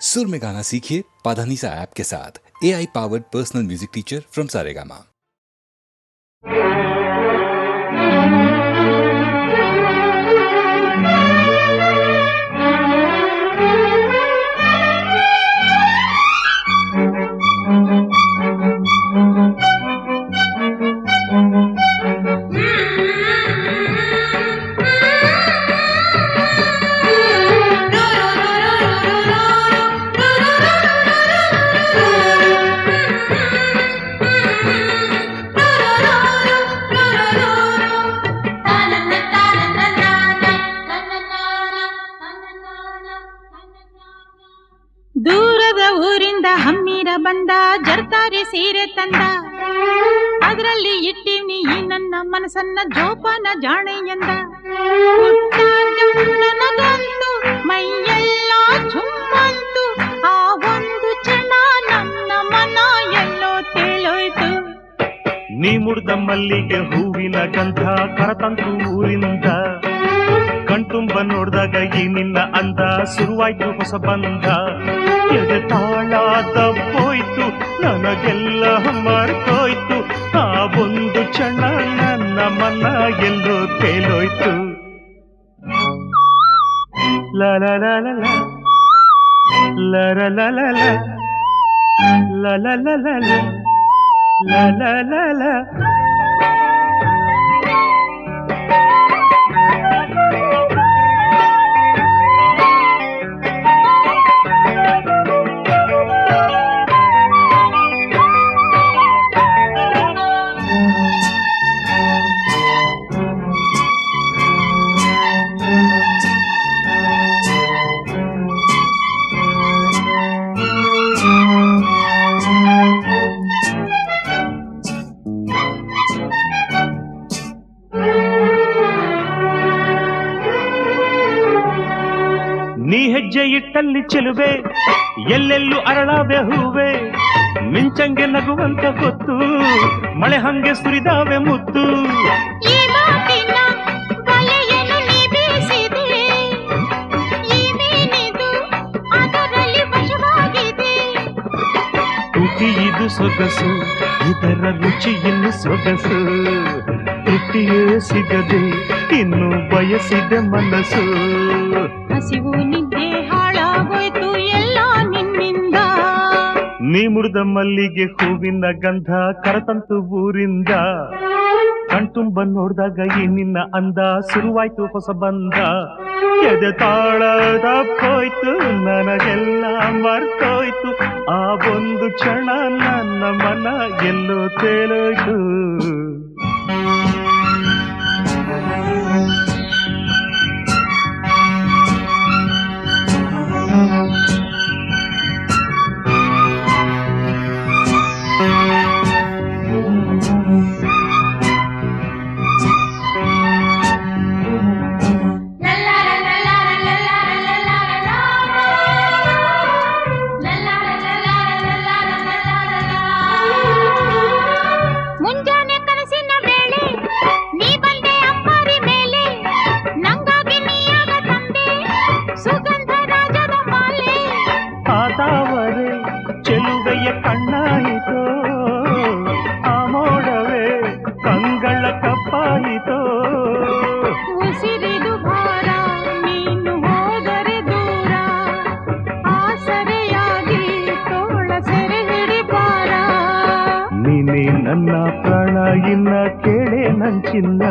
सुर में गाना सीखिए पाधानीसा ऐप के साथ। AI powered personal music teacher from Saregama. ದೂರದ ಊರಿಂದ ಹಮ್ಮಿರ ಬಂದ ಜರ್ತಾರಿ ಸೀರೆ ತಂದ, ಅದರಲ್ಲಿ ಇಟ್ಟಿವ್ನಿ ಈ ನನ್ನ ಮನಸ್ಸನ್ನ ಜೋಪಾನ ಜಾಣೆ ಎಂದ. ನನಗಂತೂ ಮೈಯೆಲ್ಲ ಚುಮ್ಮಂತು, ಆ ಒಂದು ಕ್ಷಣ ನನ್ನ ಮನ ಎಲ್ಲೋ ತೇಲೋಯ್ತು. ನೀ ಮುಡ್ದ ಮಲ್ಲಿಗೆ ಹೂವಿನ ಗಂಧ ಕರತಂತು ಊರಿಂದ, ಕಣ್ತುಂಬ ನೋಡ್ದಾಗ ಈ ನಿನ್ನ ಅಂದ ಶುರುವಾಯ್ತು ಹೊಸ ಬಂಧ. ಎದೆ ತಾಳ ತಪ್ಪೋಯ್ತು, ನನಗೆಲ್ಲ ಮರ್ತೋಯ್ತು, ಆ ಒಂದು ಕ್ಷಣ ನನ್ನ ಮನ ಎಲ್ಲೋ ತೇಲೋಯ್ತು. ಲಲಲಲ ಲಲಲಲ ಲಲಲಲ ಲಲಲಲ. ನೀ ಹೆಜ್ಜೆ ಇಟ್ಟಲ್ಲಿ ಚೆಲುವೆ, ಎಲ್ಲೆಲ್ಲೂ ಅರಳಾವೆ ಹೂವೆ, ಮಿಂಚಂಗೆ ನಗುವಂತ ಗೊತ್ತು, ಮಳೆ ಹಂಗೆ ಸುರಿದಾವೆ ಮುತ್ತು. ಈ ಮಾತಿನ ಬಲೆಯನ್ನು ನೀ ಬೀಸಿದೆ, ಈ ಮೀನಿದು ಅದರಲ್ಲಿ ವಶವಾಗಿದೆ. ತುಟಿ ಇದು ಸೊಗಸು, ಇದರ ರುಚಿ ಇನ್ನು ಸೊಗಸು, ತೃಪ್ತಿಯೇ ಸಿಗದೆ ಇನ್ನು ಬಯಸಿದೆ ಮನಸ್ಸು. ಹಸಿವು ನಿದ್ದೆ ಹಾಳಾಗೋಯ್ತು ಎಲ್ಲ ನಿನ್ನಿಂದ. ನೀ ಮುಡ್ದ ಮಲ್ಲಿಗೆ ಹೂವಿನ ಗಂಧ ಕರತಂತು ಊರಿಂದ, ಕಣ್ತುಂಬ ನೋಡ್ದಾಗ ಈ ನಿನ್ನ ಅಂದ ಶುರುವಾಯ್ತು ಹೊಸ ಬಂಧ. ಎದೆ ತಾಳ ತಪ್ಪೋಯ್ತು, ನನಗೆಲ್ಲ ಮರ್ತೋಯ್ತು, ಆ ಒಂದು ಕ್ಷಣ ನನ್ನ ಮನ ಎಲ್ಲೋ ತೇಲೋಯ್ತು. ಮುಂಜಾನೆ ಕನಸಿನ ವೇಳೆ ನೀ ಬಂದೆ ಅಂಬಾರಿ ಮೇಲೆ, ನಂಗಾಗಿ ನೀಯಾಗ ತಂದೆ ಸುಗಂಧ ರಾಜದ ಮಾಲೆ. ಆತಾವರೆ ಚೆಲುವೆಯ ಕಣ್ಣಾಯಿತೋ, ಆ ಮೋಡವೇ ಕಂಗಳ ಕಪ್ಪಾಯಿತೋ. ಉಸಿರಿದು ಭಾರ ನೀನು ಹೋದರೆ ದೂರ, ಆಸರೆಯಾಗಿ ತೋಳ ಸೆರೆ ಹಿಡಿಬಾರ. ನೀನೇ ನನ್ನ ಪ್ರಾಣ ಇನ್ನ ಕೇಳೆ ನಂಚಿನ್ನ.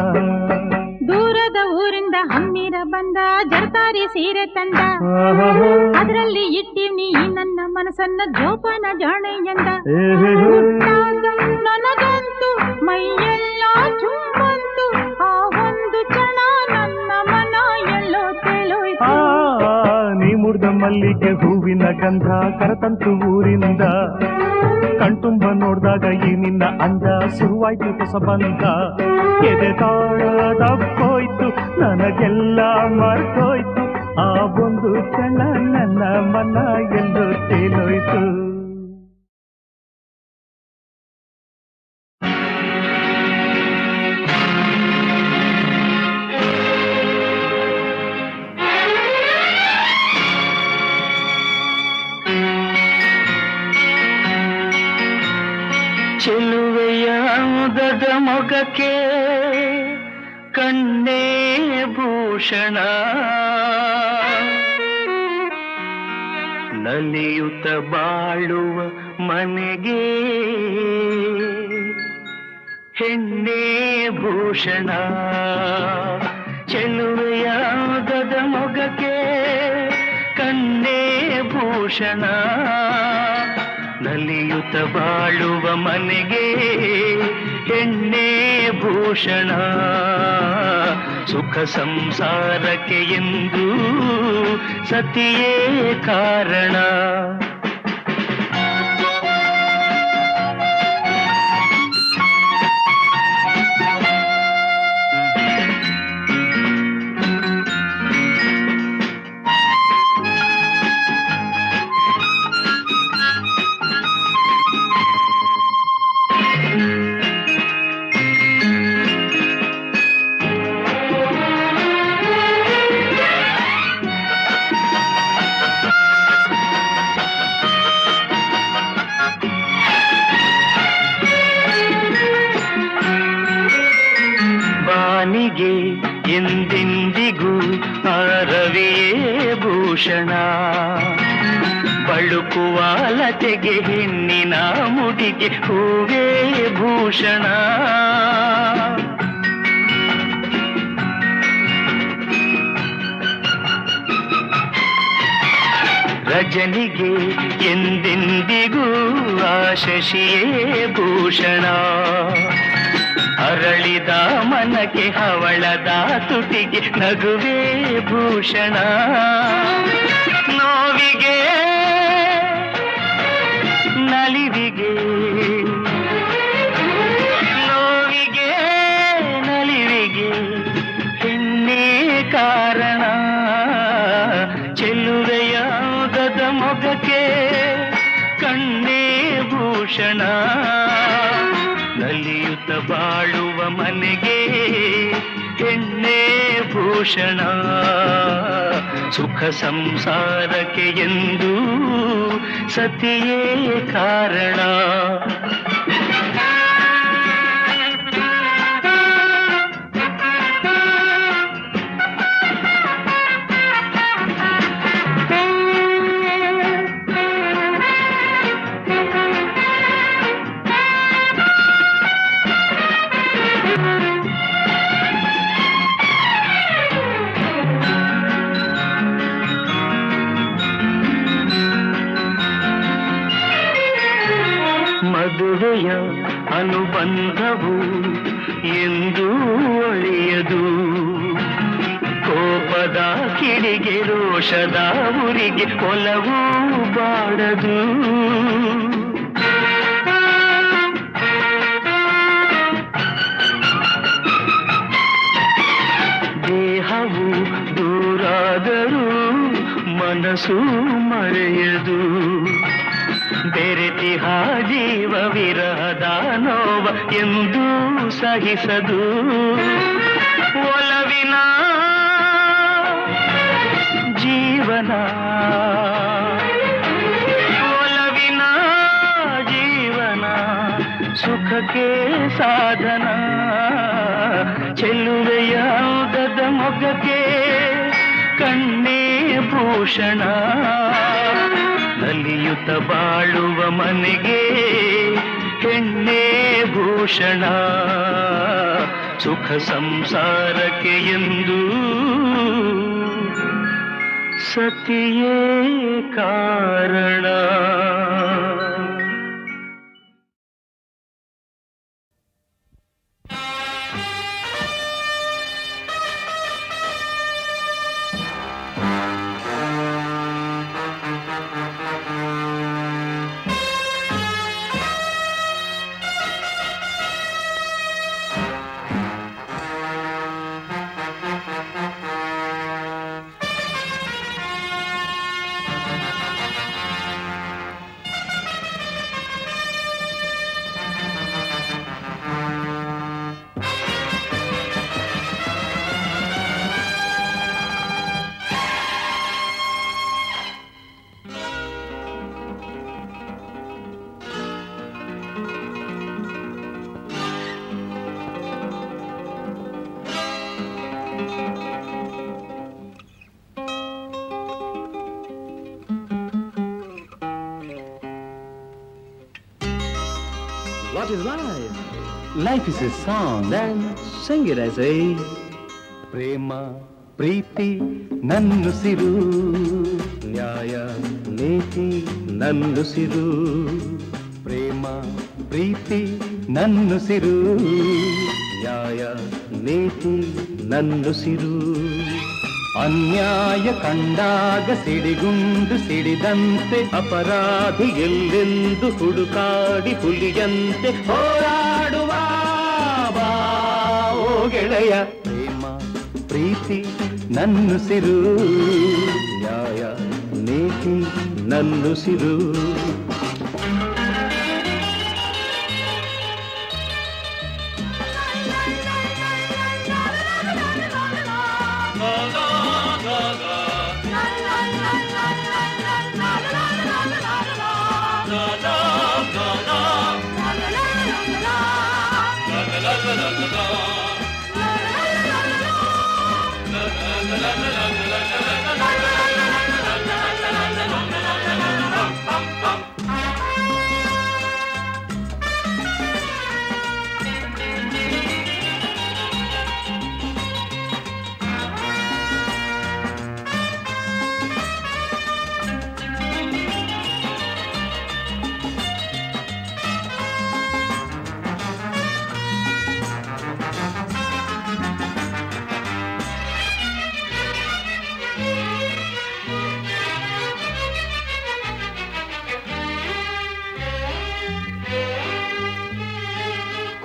ದೂರದ ಊರಿಂದ ಹಮ್ಮಿರ ಬಂದ ಜರ್ತಾರಿ ಸೀರೆ ತಂದ, ಅದರಲ್ಲಿ ಇಟ್ಟಿವ್ನಿ ಈ ನನ್ನ ಮನಸ್ಸನ್ನ ಜೋಪಾನ ಜಾಣೆ ಎಂದ. ನನಗಂತೂ ಮೈಯೆಲ್ಲ ಚುಮ್ಮಂತು, ಆ ಒಂದು ಕ್ಷಣ ನನ್ನ ಮನ ಎಲ್ಲೋ ತೇಲೋಯ್ತು. ನೀ ಮುಡ್ದ ಮಲ್ಲಿಗೆ ಹೂವಿನ ಗಂಧ ಕರತಂತು ಊರಿಂದ, ಕಣ್ತುಂಬ ನೋಡ್ದಾಗ ಈ ನಿನ್ನ ಅಂದ ಶುರುವಾಯ್ತು ಹೊಸ ಬಂಧ. ಎದೆ ತಾಳ ತಪ್ಪೋಯ್ತು, ನನಗೆಲ್ಲ ಮರ್ತೋಯ್ತು, ಆ ಒಂದು ಕ್ಷಣ ನನ್ನ ಮನ ಎಲ್ಲೋ ತೇಲೋಯ್ತು. ಯಾವುದದ ಮೊಗಕ್ಕೆ ಕಣ್ಣೇ ಭೂಷಣ ನಲಿಯುತ್ತ ಬಾಳುವ ಮನೆಗೆ ಹೆಣ್ಣೇ ಭೂಷಣ ಚೆಲುವೆಯಾದದ ಮೊಗಕ್ಕೆ ಕಣ್ಣೇ ಭೂಷಣ ನಲಿಯುತ್ತ ಬಾಳುವ ಮನೆಗೆ ಹೆಣ್ಣೇ ಭೂಷಣ ಸುಖ ಸಂಸಾರಕ್ಕೆ ಎಂದು ಸತಿಯೇ ಕಾರಣ ಬಾನಿಗೆ ಎಂದೆಂದಿಗೂ ರವಿಯೇ ಭೂಷಣ ಬಳುಕುವ ಲತೆಗೆ ಹೆಣ್ಣಿನ ಮುಡಿಗೆ ಹೂವೇ ಭೂಷಣ ರಜನಿಗೆ ಎಂದೆಂದಿಗೂ ಶಶಿಯೇ ಭೂಷಣ ಅರಳಿದ ಮನಕ್ಕೆ ಹವಳದ ತುಟಿಗೆ ನಗುವೇ ಭೂಷಣ ನೋವಿಗೆ ನಲಿವಿಗೆ ನೋವಿಗೆ ನಲಿವಿಗೆ ಹೆಣ್ಣೇ ಕಾರಣ ಚೆಲುವೆಯಾಗದ ಮೊಗಕ್ಕೆ ಕಣ್ಣೇ ಭೂಷಣ ನಲಿಯುತ್ತ ಬಾಳುವ ಮನೆಗೆ ಹೆಣ್ಣೇ ಭೂಷಣ ಸುಖ ಸಂಸಾರಕ್ಕೆ ಎಂದು ಸತಿಯೇ ಕಾರಣ ಮದುವೆಯ ಅನುಬಂಧವು ಎಂದು ಒಳೆಯದು ಕೋಪದ ಕಿಡಿಗೆ ರೋಷದ ಉರಿಗೆ ಒಲವು ಬಾಡದು ದೇಹವು ದೂರಾದರೂ ಮನಸ್ಸು ಮರೆಯದು ಬೆರೆತಿಹ ಜೀವ ವಿರಹದ ನೋವ ಎಂದು ಸಹಿಸದು ಒಲವಿನ ಜೀವನ ಒಲವಿನ ಜೀವನ ಸುಖಕ್ಕೆ ಸಾಧನ ಚೆಲುವೆಯಾಗದ ಮೊಗಕ್ಕೆ ಕಣ್ಣೇ ಭೂಷಣ ನಲಿಯುತ್ತ ಬಾಳುವ ಮನೆಗೆ ಹೆಣ್ಣೇ ಭೂಷಣ ಸುಖ ಸಂಸಾರಕ್ಕೆ ಎಂದು ಸತಿಯೇ ಕಾರಣ What is life? Life is a song. Then sing it, I say. ಪ್ರೇಮ ಪ್ರೀತಿ ನನ್ನುಸಿರು, ನ್ಯಾಯ ನೀತಿ ನನ್ನುಸಿರು. ಪ್ರೇಮ ಪ್ರೀತಿ ನನ್ನುಸಿರು, ನ್ಯಾಯ ನೀತಿ ನನ್ನುಸಿರು. ಅನ್ಯಾಯ ಕಂಡಾಗ ಸಿಡಿಗುಂಡು ಸಿಡಿದಂತೆ ಅಪರಾಧಿ ಎಲ್ಲೆಂದು ಹುಡುಕಾಡಿ ಹುಲಿಯಂತೆ ಹೋರಾಡುವ ಬಾ ಓ ಗೆಳೆಯ. ಪ್ರೇಮ ಪ್ರೀತಿ ನನ್ನುಸಿರು, ನ್ಯಾಯ ನೀತಿ ನನ್ನುಸಿರು.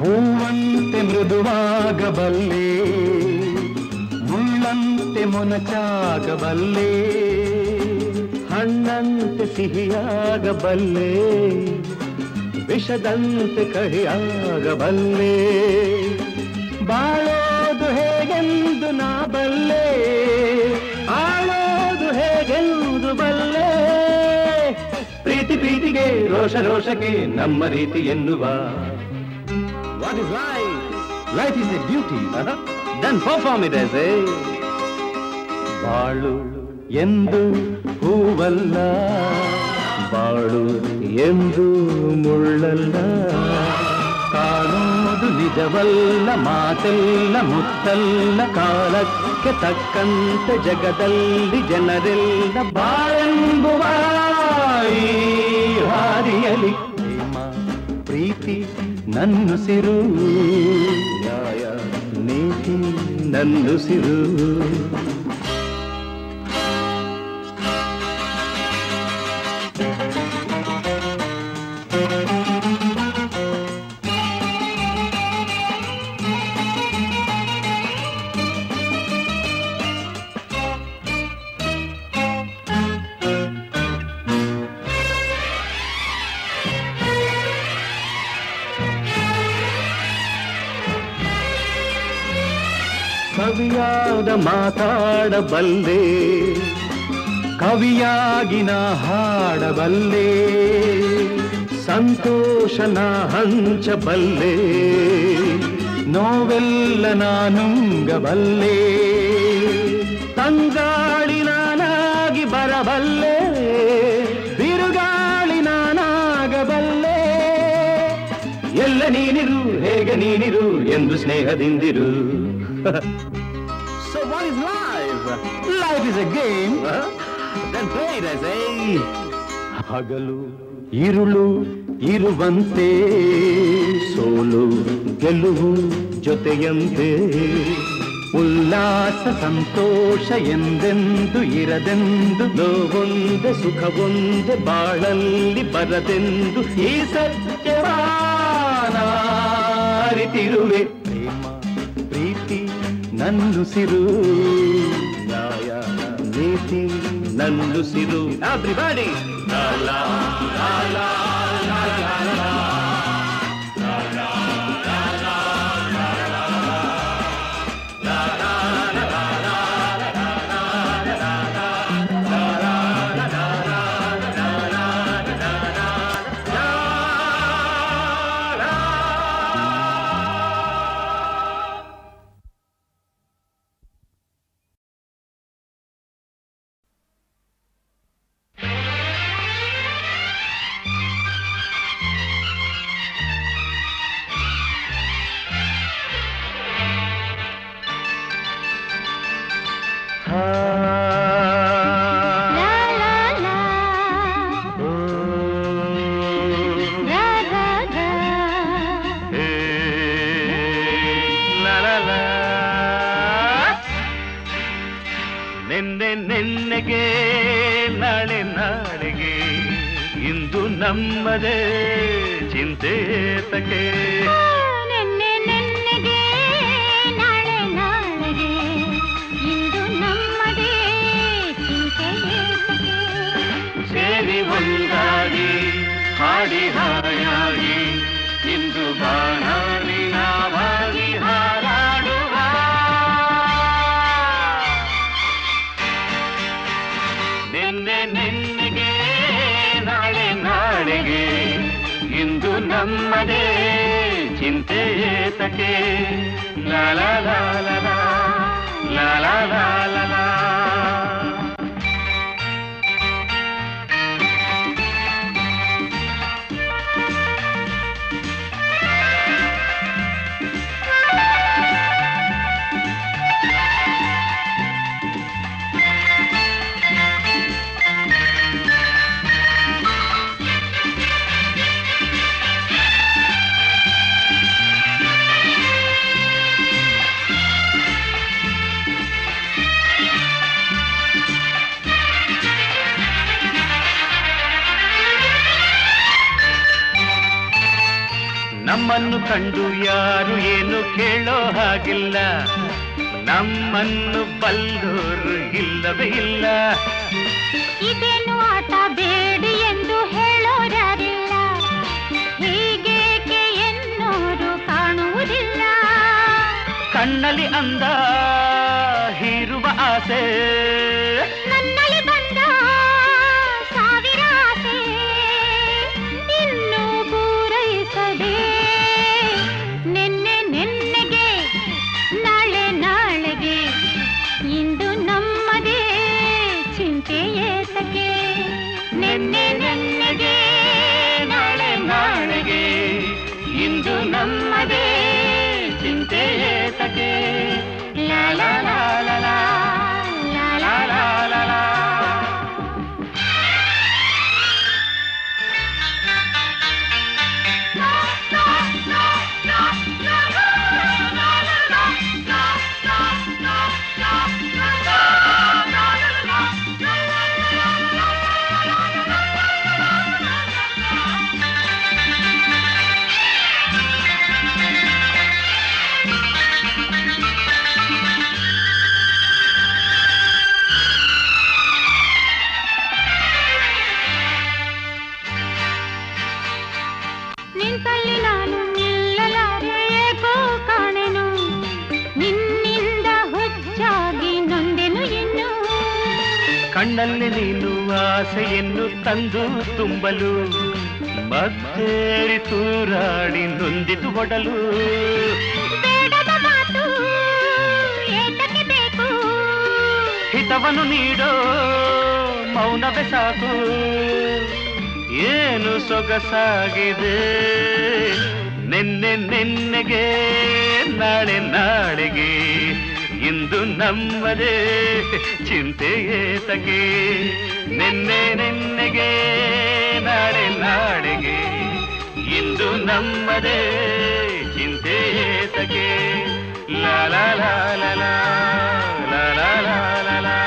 ಹೂವಂತೆ ಮೃದುವಾಗಬಲ್ಲೆ, ಮುಳ್ಳಂತೆ ಮೊನಚಾಗಬಲ್ಲೆ, ಹಣ್ಣಂತೆ ಸಿಹಿಯಾಗಬಲ್ಲೆ, ವಿಷದಂತೆ ಕಹಿಯಾಗಬಲ್ಲೆ. ಬಾಳೋದು ಹೇಗೆಂದು ನಾ ಬಲ್ಲೆ, ಆಳೋದು ಹೇಗೆಂದು ಬಲ್ಲೆ. ಪ್ರೀತಿ ಪ್ರೀತಿಗೆ ರೋಷ ರೋಷಕ್ಕೆ ನಮ್ಮ ರೀತಿ ಎನ್ನುವ. What is life? Life is A duty. Then perform it as a. ಬಾಳು ಎಂದು ಹೂವಲ್ಲ, ಬಾಳು ಎಂದು ಮುಳ್ಳಲ್ಲ, ಕಾಣೋದು ನಿಜವಲ್ಲ, ಮಾತೆಲ್ಲ ಮುತ್ತಲ್ಲ, ಕಾಲಕ್ಕೆ ತಕ್ಕಂತೆ ಜಗದಲ್ಲಿ ಜನರೆಲ್ಲ ಬಾಳೆಂಬುವ ಈ ಹಾದಿಯಲಿ. ಪ್ರೇಮ ಪ್ರೀತಿ ನನ್ನುಸಿರು, ನ್ಯಾಯ ನೀತಿ ನನ್ನುಸಿರು. ಕವಿಯಾದ ಮಾತಾಡಬಲ್ಲೆ, ಕವಿಯಾಗಿ ನಾ ಹಾಡಬಲ್ಲೆ, ಸಂತೋಷನ ಹಂಚಬಲ್ಲೆ, ನೋವೆಲ್ಲ ನಾನುಂಗಬಲ್ಲೆ, ತಂಗಾಳಿ ನಾನಾಗಿ ಬರಬಲ್ಲೆ, ಬಿರುಗಾಳಿ ನಾನಾಗಬಲ್ಲೆ. ಎಲ್ಲ ನೀನಿರು ಹೇಗೆ ನೀನಿರು ಎಂದು ಸ್ನೇಹದಿಂದಿರು. So what is life? Life is A game. Then play it as a. ಹಗಲು ಇರುಳು ಇರುವಂತೆ, ಸೋಲು ಗೆಲುವು ಜೊತೆಯಂತೆ, ಉಲ್ಲಾಸ ಸಂತೋಷ ಎಂದೆಂದು ಇರದೆಂದು, ನೋವೊಂದೆ ಸುಖವೊಂದೆ ಬಾಳಲ್ಲಿ ಬರದೆಂದು ಈ ಸತ್ಯವಾನ ಅರಿತಿರುವೆ. ಪ್ರೇಮ ಪ್ರೀತಿ ನನ್ನುಸಿರು, ನ್ಯಾಯ ನೀತಿ ನನ್ನುಸಿರು. Everybody. La la la la la la la. ಇಂದು ನಮ್ಮದೇ ಚಿಂತೆ ತಕೆ. ನೆನ್ನೆ ನೆನ್ನೆಗೆ ನಾಳೆ ನಾಳೆಗೆ ಇಂದು ನಮ್ಮದೇ ಚಿಂತೆ ಏತಕ್ಕೆ? ಸೇರಿ ಒಂದಾಗಿ ಹಾಡಿ ಹಾಯಾಗಿ ಇಂದು ಬಾನಾಡಿ ನಾವಾಗಿ ಹಾರಾಡುವ. ನಿನ್ನೆ ನಿನ್ನೆಗೆ ನಾಳೆ ನಾಳೆಗೆ ಇಂದು ನಮ್ಮದೇ ಚಿಂತೆ ಏತಕ್ಕೆ? ಲಾ ಲಾ ಲಾ ಲಾ ಲಾ ಲಾ ಲಾ ಲಾ ಲಾ ಲಾ. ನಮ್ಮನ್ನು ಕಂಡು ಯಾರು ಏನು ಕೇಳೋ ಹಾಗಿಲ್ಲ, ನಮ್ಮನ್ನು ಬಲ್ಲೋರು ಇಲ್ಲವೇ ಇಲ್ಲ. ಇದೇನು ಆಟ ಬೇಡಿ ಎಂದು ಹೇಳೋರ್ಯಾರಿಲ್ಲ, ಹೀಗೇಕೆ ಎನ್ನೋರು ಕಾಣುವುದಿಲ್ಲ. ಕಣ್ಣಲ್ಲಿ ಅಂದ ಹೀರುವ ಆಸೆ, ನನ್ನಲ್ಲಿ ಬಂದ ಸಾವಿರ ಆಸೆ, ಇನ್ನೂ ಪೂರೈಸದೆ. ನೆನ್ನೆ ನೆನ್ನೆಗೆ ನಾಳೆ ನಾಳೆಗೆ ಇಂದು ನಮ್ಮದೇ ಚಿಂತೆ ಏತಕ್ಕೆ? ನೆನ್ನೆ ನೆನ್ನೆಗೆ ನಾಳೆ ನಾಳೆಗೆ ಇಂದು ನಮ್ಮದೇ ಚಿಂತೆ ಏತಕ್ಕೆ? ಲಾ ಲಾ ಲಾ ಲಾ ಲಾ ಲಾ ಲಾ ಲಾ ಲಾ ಲಾ. ನಿಂತಲ್ಲಿ ನಾನು ನಿಲ್ಲಲಾರೆ ಏಕೋ ಕಾಣೆನು, ನಿನ್ನಿಂದ ಹುಚ್ಚಾಗಿ ನೊಂದೆನು ಇನ್ನು. ಕಣ್ಣಲ್ಲಿ ನೀನು ಆಸೆಯನ್ನು ತಂದು ತುಂಬಲು ಮತ್ತೇರಿ ತೂರಾಡಿ ನೊಂದಿತು ಒಡಲು. ಬೇಡದ ಮಾತು ಏತಕ್ಕೆ ಬೇಕು? ಹಿತವನ್ನು ನೀಡೋ ಮೌನವೇ ಸಾಕು. ಏನು ಸೊಗಸಾಗಿದೆ ನಿನ್ನೆ ನಿನ್ನೆಗೆ ನಾಳೆ ನಾಳೆಗೆ ಇಂದು ನಮ್ಮದೇ ಚಿಂತೆ ಏತಕ್ಕೆ? ನಿನ್ನೆ ನಿನ್ನೆಗೆ ನಾಳೆ ನಾಳೆಗೆ ಇಂದು ನಮ್ಮದೇ ಚಿಂತೆ ಏತಕ್ಕೆ? ಲಾ ಲಾ ಲಾ ಲಾ ಲಾ ಲಾ ಲಾ ಲಾ ಲಾ ಲಾ.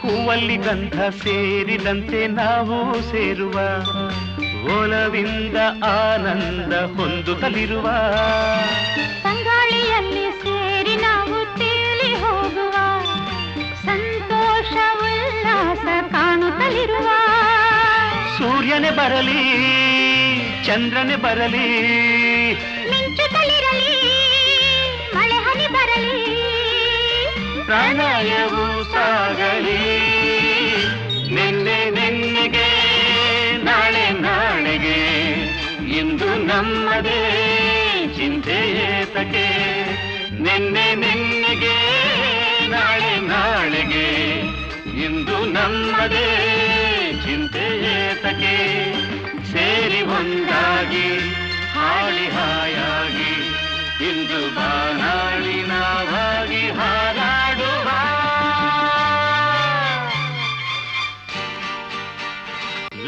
ಹೂವಲ್ಲಿ ಗಂಧ ಸೇರಿದಂತೆ ನಾವು ಸೇರುವ, ಒಲವಿಂದ ಆನಂದ ಹೊಂದುತ್ತಲಿರುವ. ತಂಗಾಳಿಯಲ್ಲಿ ಸೇರಿ ನಾವು ತೇಲಿ ಹೋಗುವ, ಸಂತೋಷ ಉಲ್ಲಾಸ ಕಾಣುತ್ತಲಿರುವ. ಸೂರ್ಯನೇ ಬರಲಿ ಚಂದ್ರನೇ ಬರಲಿ, ಮಿಂಚುತ್ತಲಿರಲಿ ಮಳೆ ಹನಿ ಬರಲಿ, ಪ್ರಣಯವು ಸಾಗಲಿ. ನಿನ್ನೆ ನಿನ್ನೆಗೆ ನಾಳೆ ನಾಳೆಗೆ ಇಂದು ನಮ್ಮದೇ ಚಿಂತೆ ಏತಕ್ಕೆ? ನಿನ್ನೆ ನಿನ್ನೆಗೆ ನಾಳೆ ನಾಳೆಗೆ ಇಂದು ನಮ್ಮದೇ ಚಿಂತೆ ಏತಕ್ಕೆ? ಸೇರಿ ಒಂದಾಗಿ ಹಾಡಿ ಹಾಯಾಗಿ ಇಂದು ಬಾನಾಡಿ ನಾವಾಗಿ ಹಾರಾಡುವ.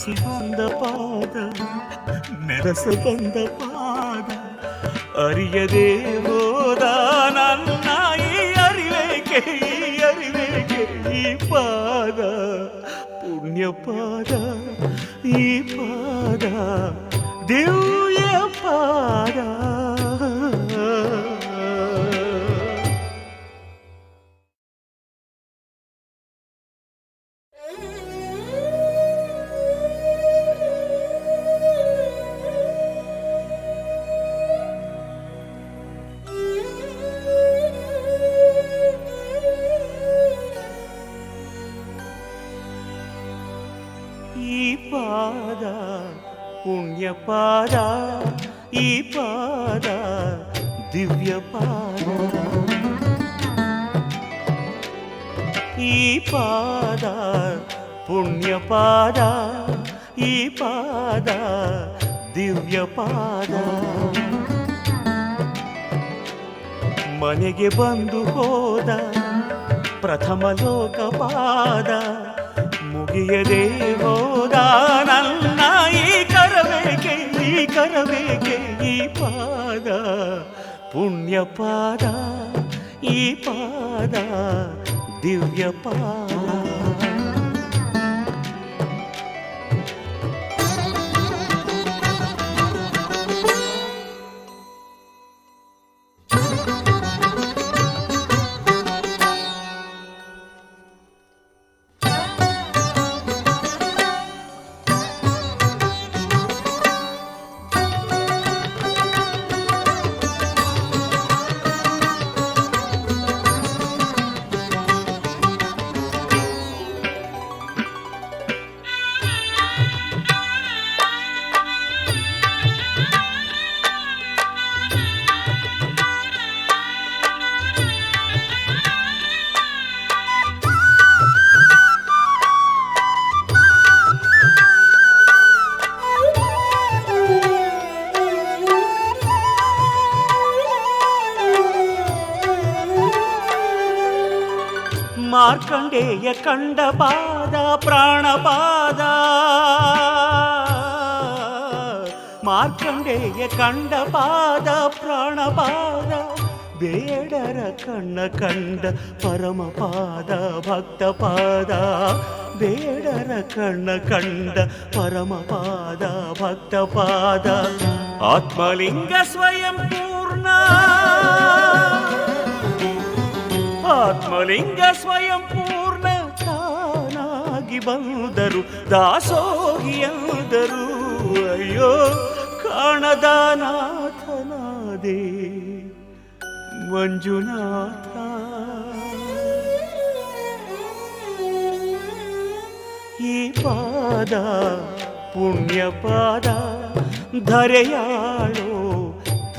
ಅರಸಿ ಬಂದ ಪಾದ ನೆರಸ ಬಂದ ಪಾದ ಅರಿಯದೆ ಹೋದ ನನ್ನ ಈ ಅರಿವೇಕೆ ಈ ಪಾದ ಪುಣ್ಯ ಪಾದ ಈ ಪಾದ ದಿವ್ಯ ಪಾದ. ಈ ಪಾದ ಪುಣ್ಯ ಪಾದ ಈ ಪಾದ ದಿವ್ಯ ಪಾದ. ಈ ಪಾದ ಪುಣ್ಯ ಪಾದ ಈ ಪಾದ ದಿವ್ಯ ಪಾದ. ಮನೆಗೆ ಬಂದು ಹೋದ ಪ್ರಥಮ ಲೋಕಪಾದ ಮುಗಿಯದೆ ಹೋದ ನನ್ನ ಈ ಕರವೇಕೆ ಈ ಪಾದ ಪುಣ್ಯ ಪಾದ ಈ ಪಾದ ದಿವ್ಯ ಪಾದ. ಮಾರ್ಕಂಡೇಯ ಕಂಡ ಪಾದ ಪ್ರಾಣಪಾದ ಮಾರ್ಕಂಡೇಯ ಕಂಡ ಪಾದ ಪ್ರಾಣಪಾದ ಬೇಡರ ಕಣ್ಣ ಕಂಡ ಪರಮಪಾದ ಭಕ್ತಪಾದ ಬೇಡರ ಕಣ್ಣ ಕಂಡ ಪರಮಪಾದ ಭಕ್ತಪಾದ. ಆತ್ಮಲಿಂಗ ಸ್ವಯಂ ಪೂರ್ಣ ಆತ್ಮಲಿಂಗ ಸ್ವಯಂ ಪೂರ್ಣ ತಾನಾಗಿ ಬಂದರು ದಾಸೋಹಿಯಂದರು. ಅಯ್ಯೋ ಕಾಣದ ನಾಥನಾದೆ ಮಂಜುನಾಥ. ಈ ಪಾದ ಪುಣ್ಯ ಪಾದ ಧರೆಯಾಳೋ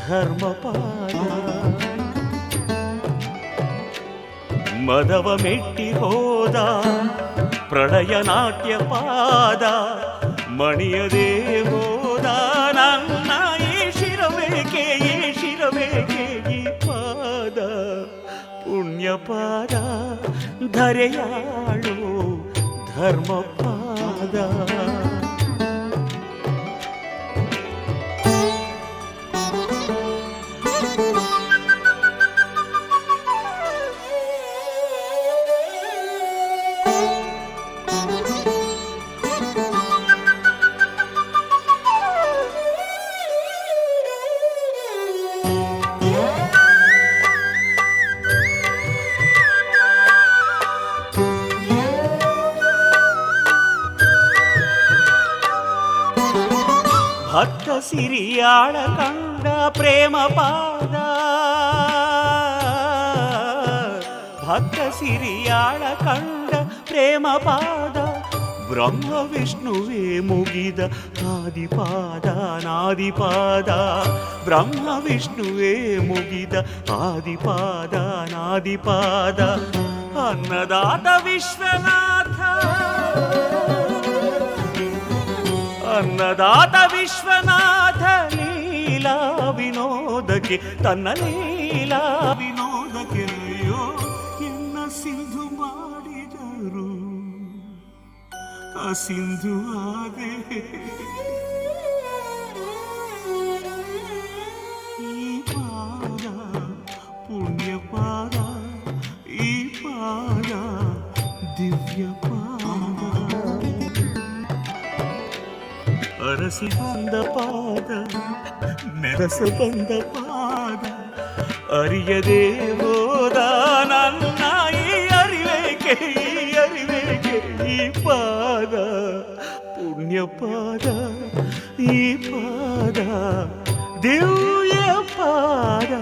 ಧರ್ಮಪಾದ. ಮದವ ಮೆಟ್ಟಿ ಹೋದ ಪ್ರಳಯ ನಾಟ್ಯ ಪಾದ ಮಣಿಯದೆ ಹೋದ ನನ್ನ ಈ ಶಿರವೇಕೆ ಈ ಪಾದ ಪುಣ್ಯ ಪಾದ ಧರೆಯಾಳು ಧರ್ಮಪಾದ. ಭಕ್ತ ಸಿರಿಯಾಳ ಕಂಡ ಪ್ರೇಮ ಪಾದ ಭಕ್ತ ಸಿರಿಯಾಳ ಕಂಡ ಪ್ರೇಮ ಪಾದ ಬ್ರಹ್ಮ ವಿಷ್ಣುವೇ ಮುಗಿದ ಆದಿಪಾದ ನಾದಿಪಾದ ಬ್ರಹ್ಮ ವಿಷ್ಣುವೇ ಮುಗಿದ ಆದಿಪಾದ ನಾದಿಪಾದ. ಅನ್ನದಾತ ವಿಶ್ವನಾಥ ಅನ್ನದಾತ ವಿಶ್ವನಾಥ ಲೀಲಾ ವಿನೋದಕ್ಕೆ ತನ್ನ ಲೀಲಾ ವಿನೋದಕ್ಕೆ ಅಯ್ಯೋ ಎನ್ನ ಸಿಂಧು ಮಾಡಿದರು ಸಿಂಧು ಆದೆ ಈ ಪಾದ ಪುಣ್ಯ ಪಾದ ಈ ಪಾದ ದಿವ್ಯ ಪಾದ ಅರಸಿ ಬಂದ ಪಾದ ನೆರಸ ಬಂದ ಪಾದ ಅರಿಯದೆ ಹೋದ ನನ್ನ ಈ ಅರಿವೇಕೆ ಈ ಪಾದ ಪುಣ್ಯ ಪಾದ ಈ ಪಾದ ದಿವ್ಯ ಪಾದ